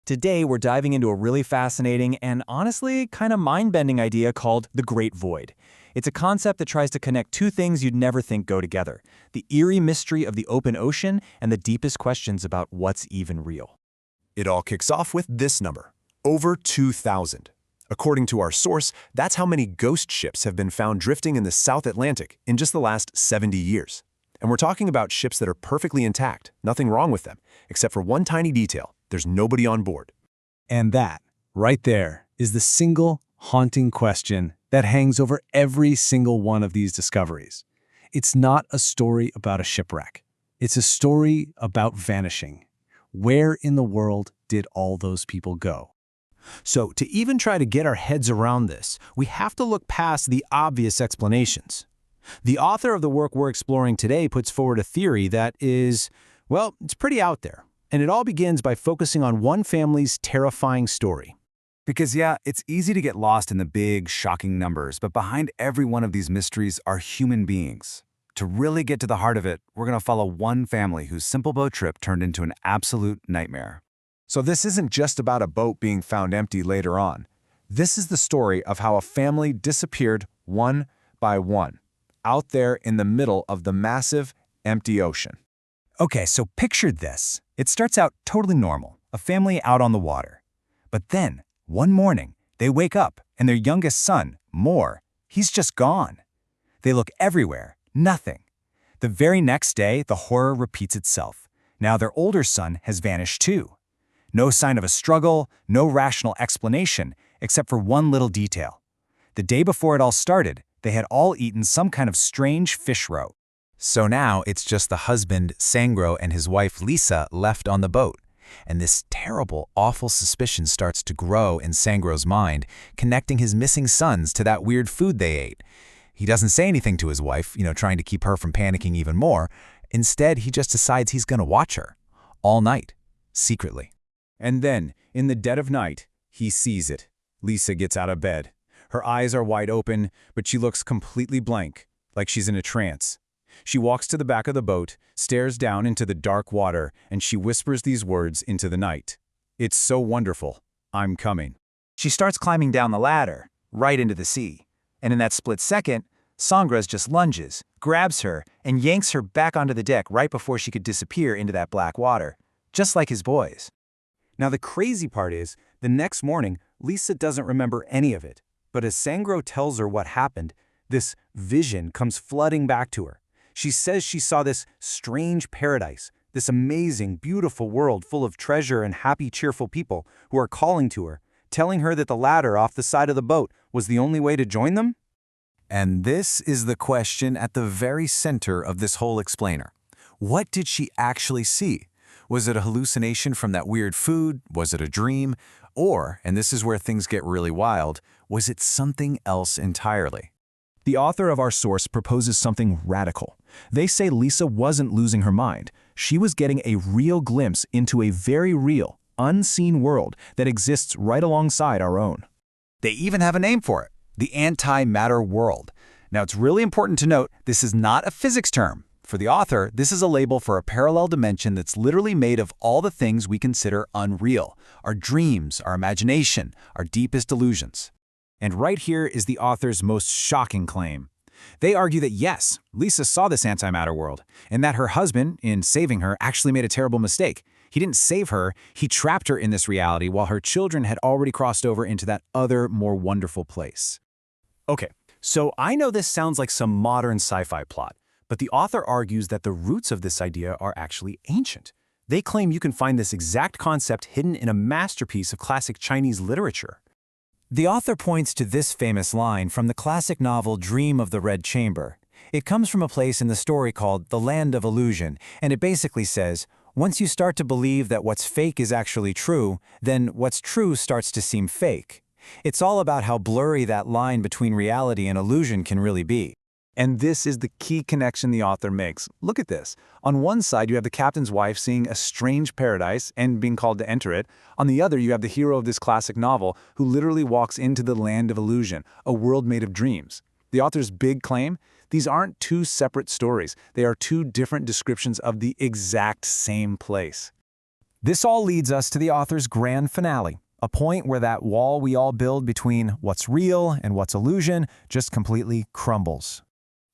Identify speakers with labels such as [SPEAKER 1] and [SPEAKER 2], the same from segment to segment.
[SPEAKER 1] Today, we're diving into a really fascinating and honestly kind of mind-bending idea called the Great Void. It's a concept that tries to connect two things you'd never think go together: the eerie mystery of the open ocean and the deepest questions about what's even real.
[SPEAKER 2] It all kicks off with this number, over 2,000. According to our source, that's how many ghost ships have been found drifting in the South Atlantic in just the last 70 years. And we're talking about ships that are perfectly intact, nothing wrong with them, except for one tiny detail: there's nobody on board.
[SPEAKER 3] And that, right there, is the single haunting question that hangs over every single one of these discoveries. It's not a story about a shipwreck. It's a story about vanishing. Where in the world did all those people go?
[SPEAKER 4] So, to even try to get our heads around this, we have to look past the obvious explanations. The author of the work we're exploring today puts forward a theory that is, well, it's pretty out there. And it all begins by focusing on one family's terrifying story.
[SPEAKER 5] Because yeah, it's easy to get lost in the big, shocking numbers, but behind every one of these mysteries are human beings. To really get to the heart of it, we're going to follow one family whose simple boat trip turned into an absolute nightmare.
[SPEAKER 2] So this isn't just about a boat being found empty later on. This is the story of how a family disappeared one by one, out there in the middle of the massive, empty ocean.
[SPEAKER 5] Okay, so picture this. It starts out totally normal, a family out on the water. But then, one morning, they wake up and their youngest son, Moore, he's just gone. They look everywhere, nothing. The very next day, the horror repeats itself. Now their older son has vanished too. No sign of a struggle, no rational explanation, except for one little detail. The day before it all started, they had all eaten some kind of strange fish roe. So now it's just the husband, Sangro, and his wife, Lisa, left on the boat. And this terrible, awful suspicion starts to grow in Sangro's mind, connecting his missing sons to that weird food they ate. He doesn't say anything to his wife, trying to keep her from panicking even more. Instead, he just decides he's going to watch her, all night, secretly.
[SPEAKER 2] And then, in the dead of night, he sees it. Lisa gets out of bed. Her eyes are wide open, but she looks completely blank, like she's in a trance. She walks to the back of the boat, stares down into the dark water, and she whispers these words into the night. "It's so wonderful. I'm coming."
[SPEAKER 1] She starts climbing down the ladder, right into the sea. And in that split second, Sangras just lunges, grabs her, and yanks her back onto the deck right before she could disappear into that black water, just like his boys.
[SPEAKER 4] Now the crazy part is, the next morning, Lisa doesn't remember any of it. But as Sangro tells her what happened, this vision comes flooding back to her. She says she saw this strange paradise, this amazing, beautiful world full of treasure and happy, cheerful people who are calling to her, telling her that the ladder off the side of the boat was the only way to join them.
[SPEAKER 5] And this is the question at the very center of this whole explainer. What did she actually see? Was it a hallucination from that weird food? Was it a dream? Or, and this is where things get really wild, was it something else entirely?
[SPEAKER 2] The author of our source proposes something radical. They say Lisa wasn't losing her mind. She was getting a real glimpse into a very real, unseen world that exists right alongside our own.
[SPEAKER 5] They even have a name for it, the antimatter world. Now, it's really important to note this is not a physics term. For the author, this is a label for a parallel dimension that's literally made of all the things we consider unreal: our dreams, our imagination, our deepest illusions. And right here is the author's most shocking claim. They argue that yes, Lisa saw this antimatter world, and that her husband, in saving her, actually made a terrible mistake. He didn't save her, he trapped her in this reality while her children had already crossed over into that other, more wonderful place.
[SPEAKER 4] Okay, so I know this sounds like some modern sci-fi plot, but the author argues that the roots of this idea are actually ancient. They claim you can find this exact concept hidden in a masterpiece of classic Chinese literature.
[SPEAKER 5] The author points to this famous line from the classic novel Dream of the Red Chamber. It comes from a place in the story called The Land of Illusion, and it basically says, once you start to believe that what's fake is actually true, then what's true starts to seem fake. It's all about how blurry that line between reality and illusion can really be.
[SPEAKER 2] And this is the key connection the author makes. Look at this. On one side, you have the captain's wife seeing a strange paradise and being called to enter it. On the other, you have the hero of this classic novel who literally walks into the land of illusion, a world made of dreams. The author's big claim? These aren't two separate stories. They are two different descriptions of the exact same place.
[SPEAKER 5] This all leads us to the author's grand finale, a point where that wall we all build between what's real and what's illusion just completely crumbles.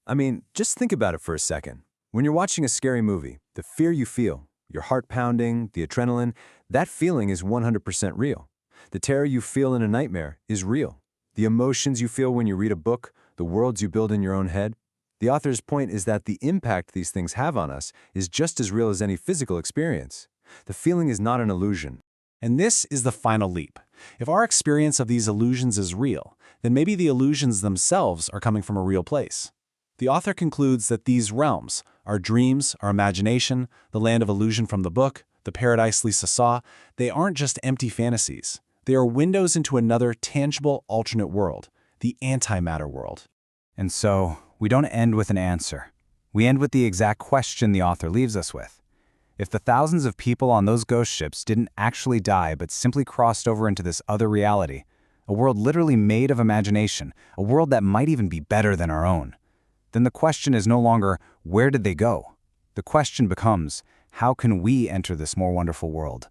[SPEAKER 2] I mean, just think about it for a second. When you're watching a scary movie, the fear you feel, your heart pounding, the adrenaline, that feeling is 100% real. The terror you feel in a nightmare is real. The emotions you feel when you read a book, the worlds you build in your own head. The author's point is that the impact these things have on us is just as real as any physical experience. The feeling is not an illusion.
[SPEAKER 3] And this is the final leap. If our experience of these illusions is real, then maybe the illusions themselves are coming from a real place. The author concludes that these realms, our dreams, our imagination, the land of illusion from the book, the paradise Lisa saw, they aren't just empty fantasies. They are windows into another tangible alternate world, the antimatter world.
[SPEAKER 5] And so, we don't end with an answer. We end with the exact question the author leaves us with. If the thousands of people on those ghost ships didn't actually die but simply crossed over into this other reality, a world literally made of imagination, a world that might even be better than our own, then the question is no longer, where did they go? The question becomes, how can we enter this more wonderful world?